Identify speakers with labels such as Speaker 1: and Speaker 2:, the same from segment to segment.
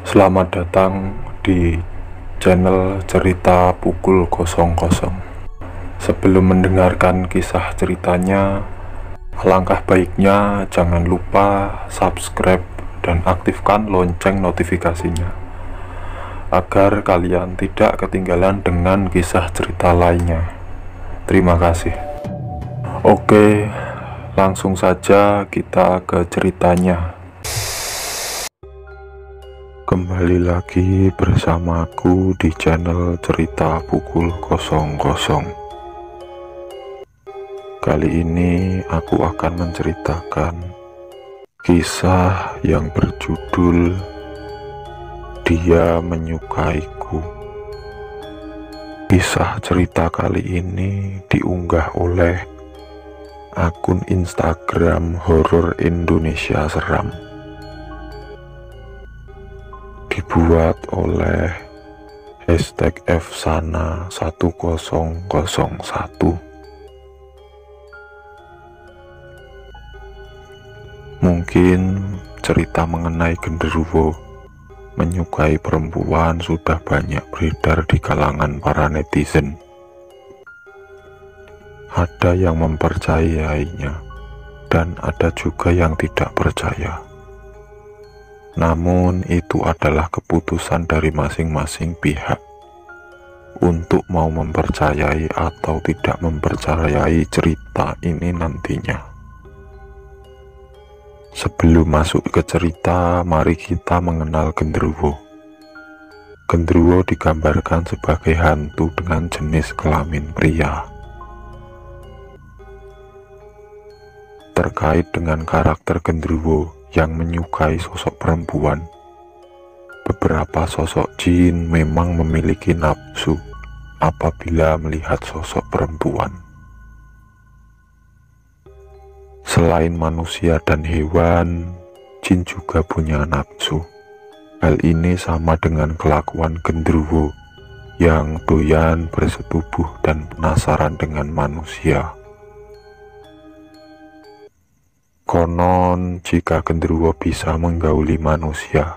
Speaker 1: Selamat datang di channel cerita pukul 00. Sebelum mendengarkan kisah ceritanya, alangkah baiknya jangan lupa subscribe dan aktifkan lonceng notifikasinya agar kalian tidak ketinggalan dengan kisah cerita lainnya. Terima kasih. Oke, langsung saja kita ke ceritanya. Kembali lagi bersamaku di channel cerita pukul 00. Kali ini aku akan menceritakan kisah yang berjudul Dia Menyukaiku. Kisah cerita kali ini diunggah oleh akun Instagram Horor Indonesia Seram, dibuat oleh #fsana1001. Mungkin cerita mengenai genderuwo menyukai perempuan sudah banyak beredar di kalangan para netizen. Ada yang mempercayainya dan ada juga yang tidak percaya. Namun itu adalah keputusan dari masing-masing pihak untuk mau mempercayai atau tidak mempercayai cerita ini nantinya. Sebelum masuk ke cerita, mari kita mengenal genderuwo. Genderuwo digambarkan sebagai hantu dengan jenis kelamin pria. Terkait dengan karakter genderuwo yang menyukai sosok perempuan, beberapa sosok jin memang memiliki nafsu apabila melihat sosok perempuan. Selain manusia dan hewan, jin juga punya nafsu. Hal ini sama dengan kelakuan genderuwo yang doyan bersetubuh dan penasaran dengan manusia. Konon jika genderuwo bisa menggauli manusia,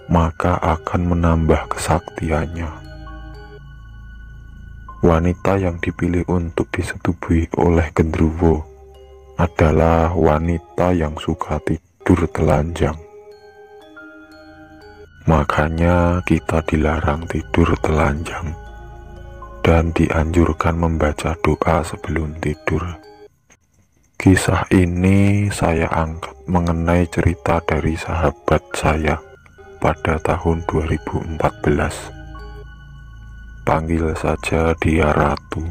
Speaker 1: maka akan menambah kesaktiannya. Wanita yang dipilih untuk disetubuhi oleh genderuwo adalah wanita yang suka tidur telanjang. Makanya kita dilarang tidur telanjang dan dianjurkan membaca doa sebelum tidur. Kisah ini saya angkat mengenai cerita dari sahabat saya pada tahun 2014. Panggil saja dia Ratu.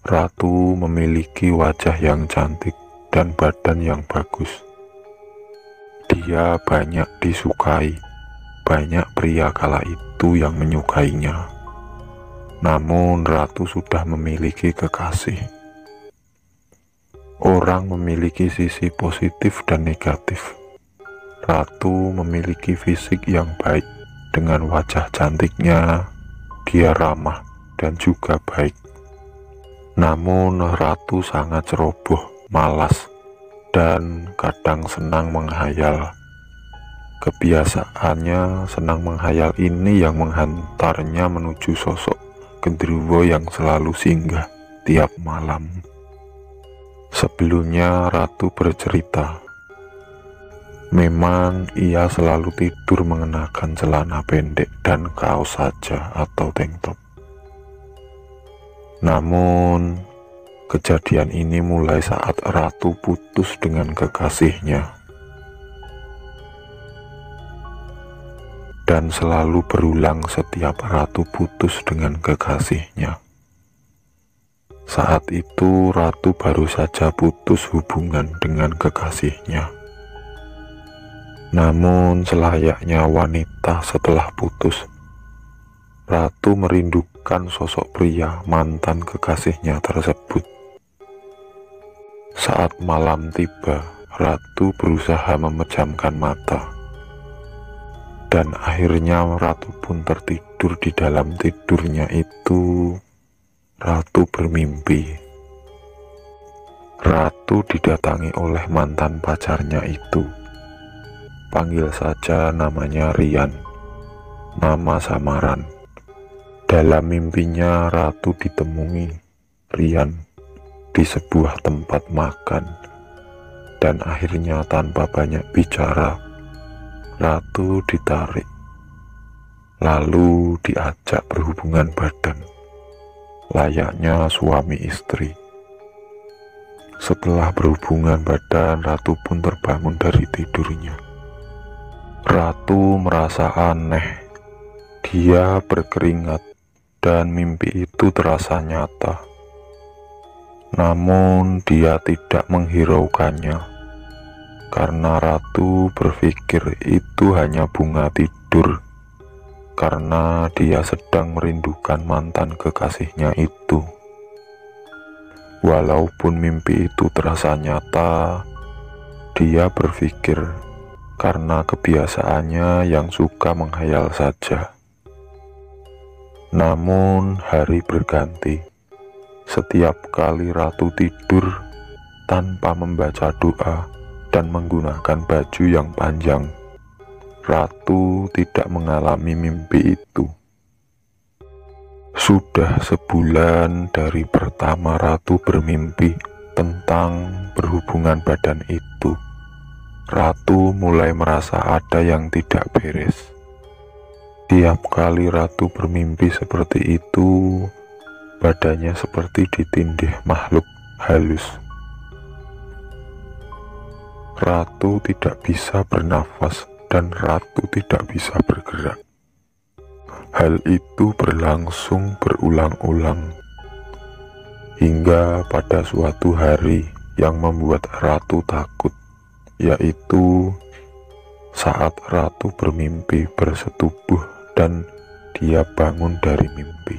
Speaker 1: Ratu memiliki wajah yang cantik dan badan yang bagus. Dia banyak disukai, banyak pria kala itu yang menyukainya. Namun Ratu sudah memiliki kekasih. Orang memiliki sisi positif dan negatif. Ratu memiliki fisik yang baik dengan wajah cantiknya. Dia ramah dan juga baik. Namun Ratu sangat ceroboh, malas, dan kadang senang menghayal. Kebiasaannya senang menghayal ini yang menghantarnya menuju sosok genderuwo yang selalu singgah tiap malam. Sebelumnya Ratu bercerita, memang ia selalu tidur mengenakan celana pendek dan kaos saja atau tank top. Namun kejadian ini mulai saat Ratu putus dengan kekasihnya, dan selalu berulang setiap Ratu putus dengan kekasihnya. Saat itu Ratu baru saja putus hubungan dengan kekasihnya. Namun selayaknya wanita setelah putus, Ratu merindukan sosok pria mantan kekasihnya tersebut. Saat malam tiba, Ratu berusaha memejamkan mata. Dan akhirnya Ratu pun tertidur. Di dalam tidurnya itu, Ratu bermimpi. Ratu didatangi oleh mantan pacarnya itu. panggil saja namanya Rian, nama samaran. Dalam mimpinya Ratu ditemui Rian di sebuah tempat makan, dan akhirnya tanpa banyak bicara, Ratu ditarik, lalu diajak berhubungan badan, layaknya suami istri. Setelah berhubungan badan, Ratu pun terbangun dari tidurnya. Ratu merasa aneh, dia berkeringat dan mimpi itu terasa nyata. Namun dia tidak menghiraukannya, karena Ratu berpikir itu hanya bunga tidur, karena dia sedang merindukan mantan kekasihnya itu. Walaupun mimpi itu terasa nyata, dia berpikir karena kebiasaannya yang suka menghayal saja. Namun hari berganti. Setiap kali Ratu tidur tanpa membaca doa dan menggunakan baju yang panjang, Ratu tidak mengalami mimpi itu. Sudah sebulan dari pertama Ratu bermimpi tentang berhubungan badan itu, Ratu mulai merasa ada yang tidak beres. Tiap kali Ratu bermimpi seperti itu, badannya seperti ditindih makhluk halus. Ratu tidak bisa bernafas dan Ratu tidak bisa bergerak. Hal itu berlangsung berulang-ulang, hingga pada suatu hari yang membuat Ratu takut, yaitu saat Ratu bermimpi bersetubuh dan dia bangun dari mimpi.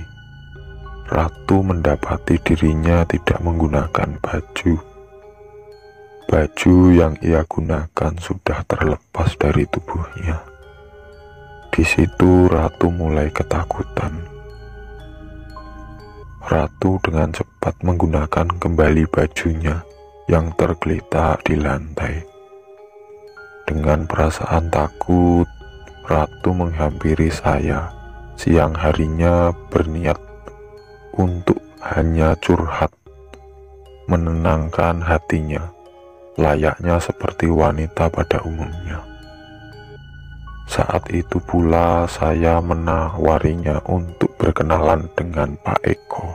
Speaker 1: Ratu mendapati dirinya tidak menggunakan baju. Baju yang ia gunakan sudah terlepas dari tubuhnya. Di situ Ratu mulai ketakutan. Ratu dengan cepat menggunakan kembali bajunya yang tergeletak di lantai. Dengan perasaan takut, Ratu menghampiri saya. Siang harinya berniat untuk hanya curhat, menenangkan hatinya, layaknya seperti wanita pada umumnya. Saat itu pula saya menawarinya untuk berkenalan dengan Pak Eko.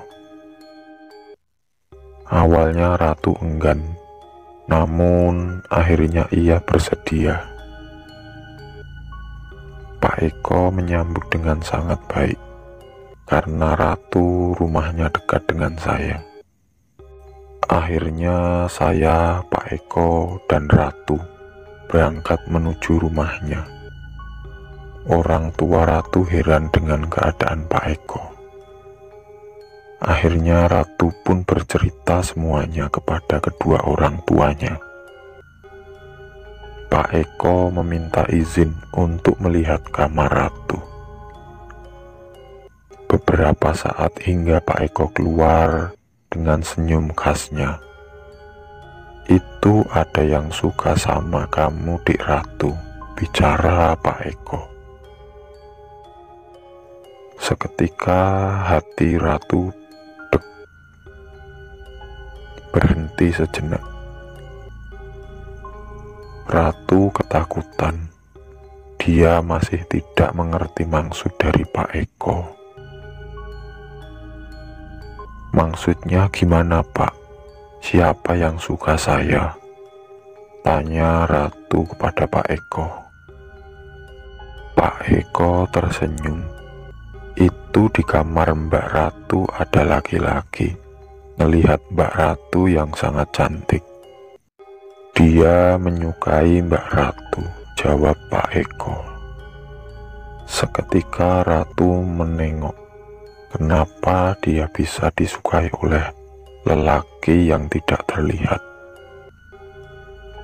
Speaker 1: Awalnya Ratu enggan, namun akhirnya ia bersedia. Pak Eko menyambut dengan sangat baik, karena Ratu rumahnya dekat dengan saya. Akhirnya saya, Pak Eko, dan Ratu berangkat menuju rumahnya. Orang tua Ratu heran dengan keadaan Pak Eko. Akhirnya Ratu pun bercerita semuanya kepada kedua orang tuanya. Pak Eko meminta izin untuk melihat kamar Ratu. Beberapa saat hingga Pak Eko keluar dengan senyum khasnya. "Itu ada yang suka sama kamu, Dik Ratu," bicara Pak Eko. Seketika hati Ratu berhenti sejenak. Ratu ketakutan. Dia masih tidak mengerti maksud dari Pak Eko. "Maksudnya gimana, Pak? Siapa yang suka saya?" tanya Ratu kepada Pak Eko. Pak Eko tersenyum. "Itu di kamar Mbak Ratu ada laki-laki. Melihat Mbak Ratu yang sangat cantik. Dia menyukai Mbak Ratu," jawab Pak Eko. Seketika Ratu menengok. Kenapa dia bisa disukai oleh lelaki yang tidak terlihat?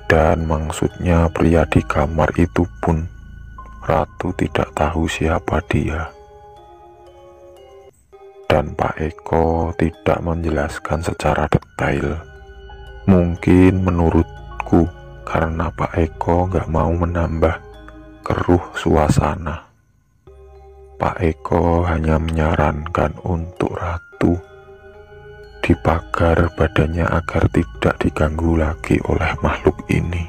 Speaker 1: Dan maksudnya pria di kamar itu pun Ratu tidak tahu siapa dia. Dan Pak Eko tidak menjelaskan secara detail. Mungkin menurutku karena Pak Eko nggak mau menambah keruh suasana. Pak Eko hanya menyarankan untuk Ratu dipagar badannya agar tidak diganggu lagi oleh makhluk ini.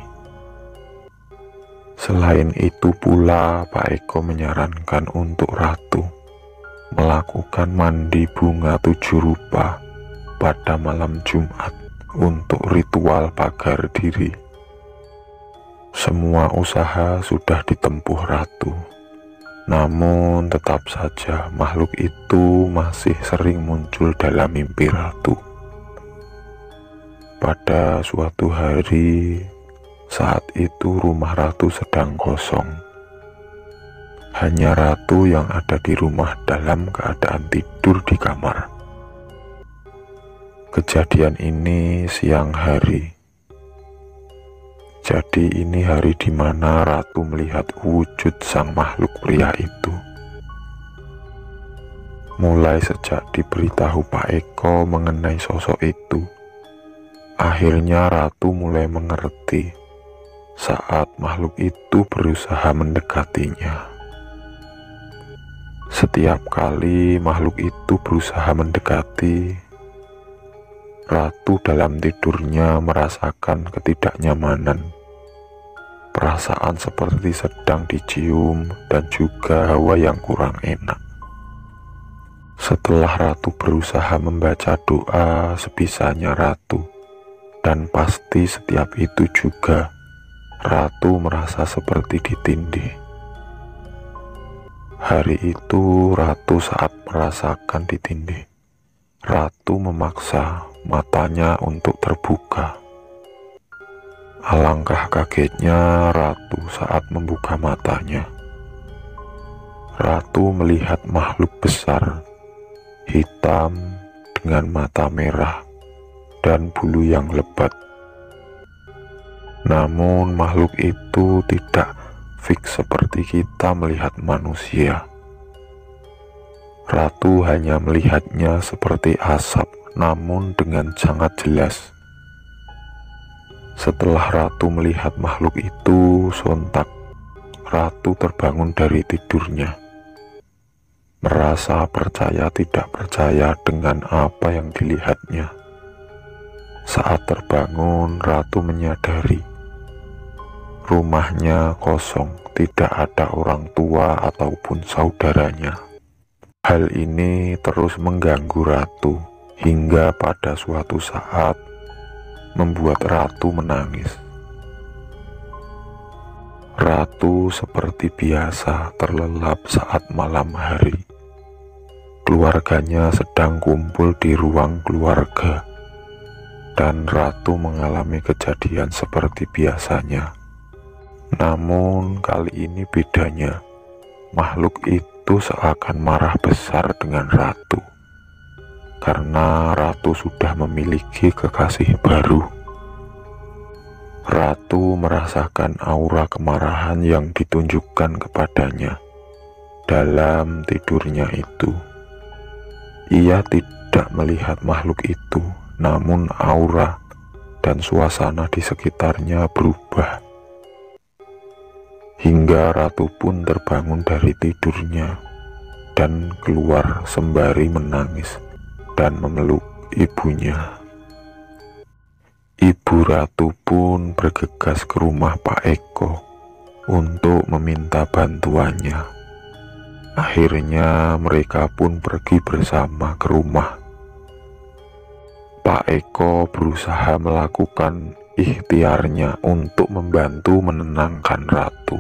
Speaker 1: Selain itu pula, Pak Eko menyarankan untuk Ratu melakukan mandi bunga 7 rupa pada malam Jumat untuk ritual pagar diri. Semua usaha sudah ditempuh Ratu, namun tetap saja makhluk itu masih sering muncul dalam mimpi Ratu. Pada suatu hari, saat itu rumah Ratu sedang kosong. Hanya Ratu yang ada di rumah dalam keadaan tidur di kamar. Kejadian ini siang hari. Jadi ini hari di mana Ratu melihat wujud sang makhluk pria itu. Mulai sejak diberitahu Pak Eko mengenai sosok itu, akhirnya Ratu mulai mengerti saat makhluk itu berusaha mendekatinya. Setiap kali makhluk itu berusaha mendekati, Ratu dalam tidurnya merasakan ketidaknyamanan, perasaan seperti sedang dicium dan juga hawa yang kurang enak. Setelah Ratu berusaha membaca doa sebisanya Ratu, dan pasti setiap itu juga Ratu merasa seperti ditindih. Hari itu Ratu saat merasakan ditindih, Ratu memaksa matanya untuk terbuka. Alangkah kagetnya Ratu saat membuka matanya. Ratu melihat makhluk besar, hitam dengan mata merah dan bulu yang lebat. Namun makhluk itu tidak fix seperti kita melihat manusia. Ratu hanya melihatnya seperti asap, namun dengan sangat jelas. Setelah Ratu melihat makhluk itu, sontak Ratu terbangun dari tidurnya, merasa percaya tidak percaya dengan apa yang dilihatnya. Saat terbangun, Ratu menyadari rumahnya kosong, tidak ada orang tua ataupun saudaranya. Hal ini terus mengganggu Ratu hingga pada suatu saat membuat Ratu menangis. Ratu seperti biasa terlelap saat malam hari. Keluarganya sedang kumpul di ruang keluarga, dan Ratu mengalami kejadian seperti biasanya. Namun kali ini bedanya, makhluk itu seakan marah besar dengan Ratu, karena Ratu sudah memiliki kekasih baru. Ratu merasakan aura kemarahan yang ditunjukkan kepadanya dalam tidurnya itu. Ia tidak melihat makhluk itu, namun aura dan suasana di sekitarnya berubah. Hingga Ratu pun terbangun dari tidurnya dan keluar sembari menangis dan memeluk ibunya. Ibu Ratu pun bergegas ke rumah Pak Eko untuk meminta bantuannya. Akhirnya mereka pun pergi bersama ke rumah. Pak Eko berusaha melakukan ikhtiarnya untuk membantu menenangkan Ratu.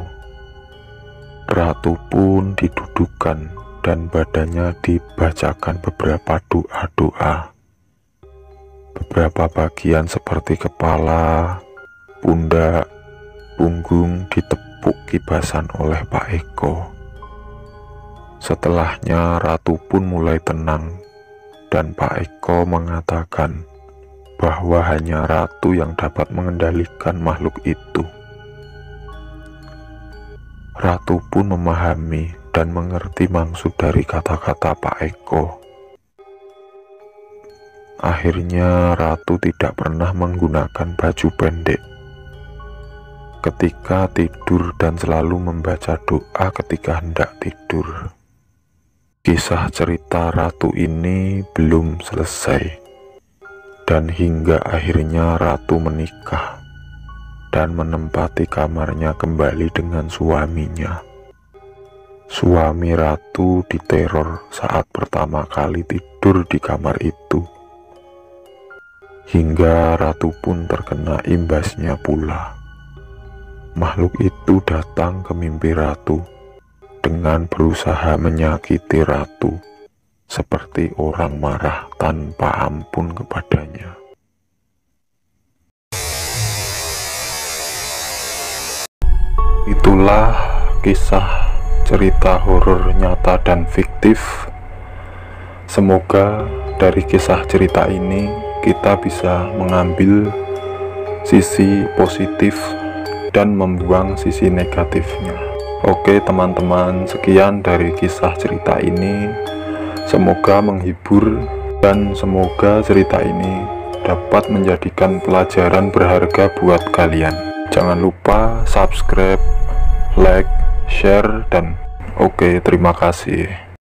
Speaker 1: Ratu pun didudukkan dan badannya dibacakan beberapa doa-doa. Beberapa bagian seperti kepala, pundak, punggung ditepuk kibasan oleh Pak Eko. Setelahnya Ratu pun mulai tenang, dan Pak Eko mengatakan bahwa hanya Ratu yang dapat mengendalikan makhluk itu. Ratu pun memahami dan mengerti maksud dari kata-kata Pak Eko. Akhirnya Ratu tidak pernah menggunakan baju pendek. ketika tidur dan selalu membaca doa ketika hendak tidur. Kisah cerita ratu ini belum selesai, dan hingga akhirnya ratu menikah dan menempati kamarnya kembali dengan suaminya. Suami ratu diteror saat pertama kali tidur di kamar itu, hingga ratu pun terkena imbasnya pula. Makhluk itu datang ke mimpi ratu dengan berusaha menyakiti ratu, seperti orang marah tanpa ampun kepadanya. Itulah kisah cerita horor nyata dan fiktif. Semoga dari kisah cerita ini kita bisa mengambil sisi positif dan membuang sisi negatifnya. Oke teman-teman, sekian dari kisah cerita ini. Semoga menghibur dan semoga cerita ini dapat menjadikan pelajaran berharga buat kalian. Jangan lupa subscribe, like, share, dan oke, terima kasih.